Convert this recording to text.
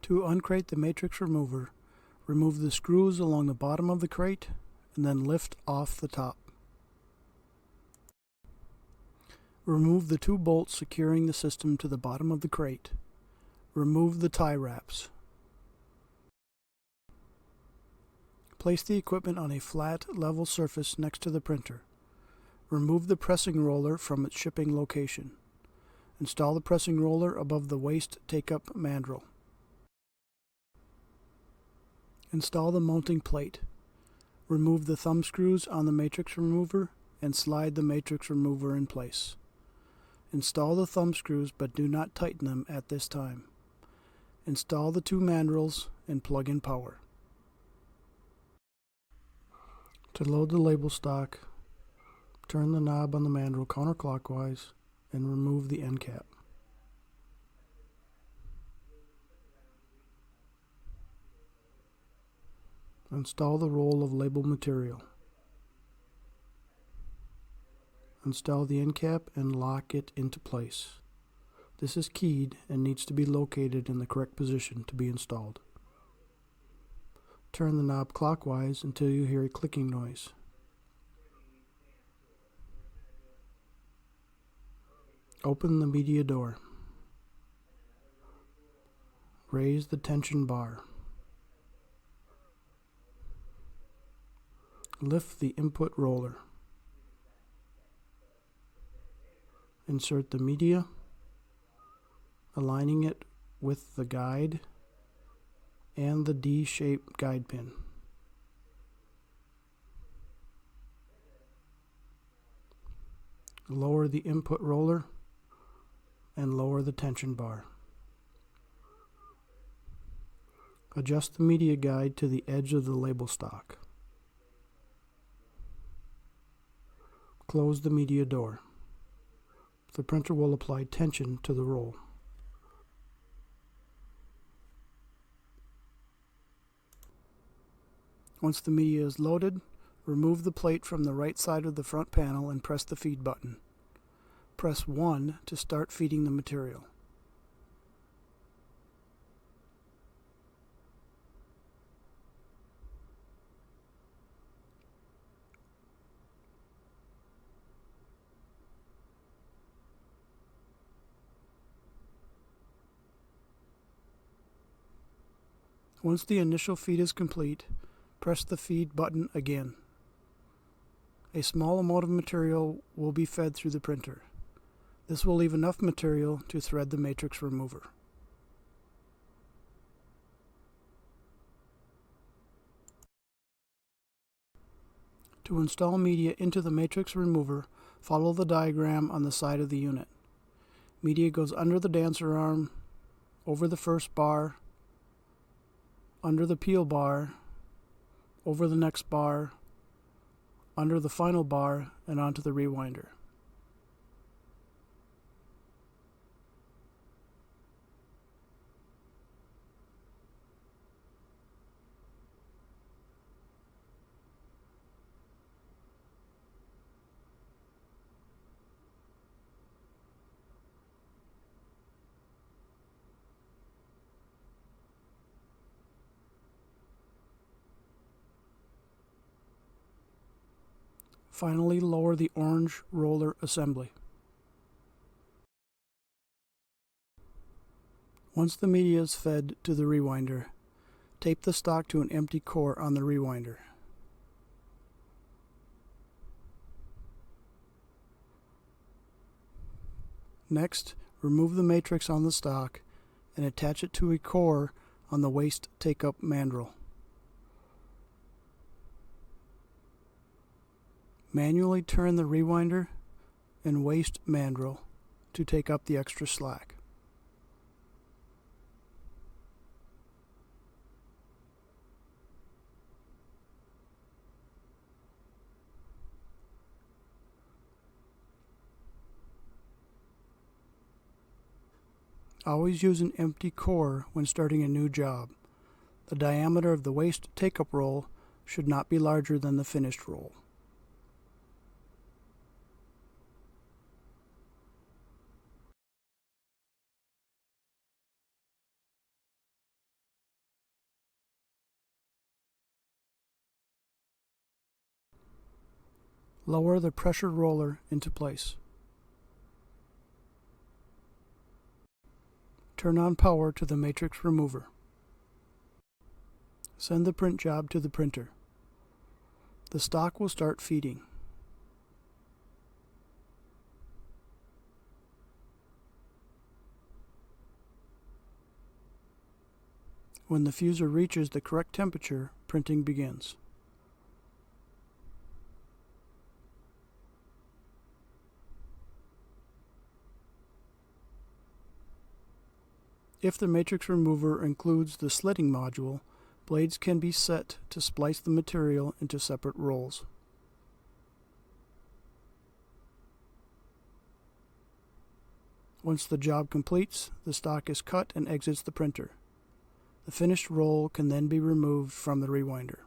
To uncrate the matrix remover, remove the screws along the bottom of the crate and then lift off the top. Remove the 2 bolts securing the system to the bottom of the crate. Remove the tie wraps. Place the equipment on a flat, level surface next to the printer. Remove the pressing roller from its shipping location. Install the pressing roller above the waste take-up mandrel. Install the mounting plate. Remove the thumb screws on the matrix remover and slide the matrix remover in place. Install the thumb screws but do not tighten them at this time. Install the 2 mandrels and plug in power. To load the label stock, turn the knob on the mandrel counterclockwise and remove the end cap. Install the roll of label material. Install the end cap and lock it into place. This is keyed and needs to be located in the correct position to be installed. Turn the knob clockwise until you hear a clicking noise. Open the media door. Raise the tension bar. Lift the input roller. Insert the media, aligning it with the guide and the D-shaped guide pin. Lower the input roller and lower the tension bar. Adjust the media guide to the edge of the label stock. Close the media door. The printer will apply tension to the roll. Once the media is loaded, remove the plate from the right side of the front panel and press the feed button. Press 1 to start feeding the material. Once the initial feed is complete, press the feed button again. A small amount of material will be fed through the printer. This will leave enough material to thread the matrix remover. To install media into the matrix remover, follow the diagram on the side of the unit. Media goes under the dancer arm, over the first bar, under the peel bar, over the next bar, under the final bar, and onto the rewinder. Finally, lower the orange roller assembly. Once the media is fed to the rewinder, tape the stock to an empty core on the rewinder. Next, remove the matrix on the stock and attach it to a core on the waste take-up mandrel. Manually turn the rewinder and waste mandrel to take up the extra slack. Always use an empty core when starting a new job. The diameter of the waste take-up roll should not be larger than the finished roll. Lower the pressure roller into place. Turn on power to the matrix remover. Send the print job to the printer. The stock will start feeding. When the fuser reaches the correct temperature, printing begins. If the matrix remover includes the slitting module, blades can be set to splice the material into separate rolls. Once the job completes, the stock is cut and exits the printer. The finished roll can then be removed from the rewinder.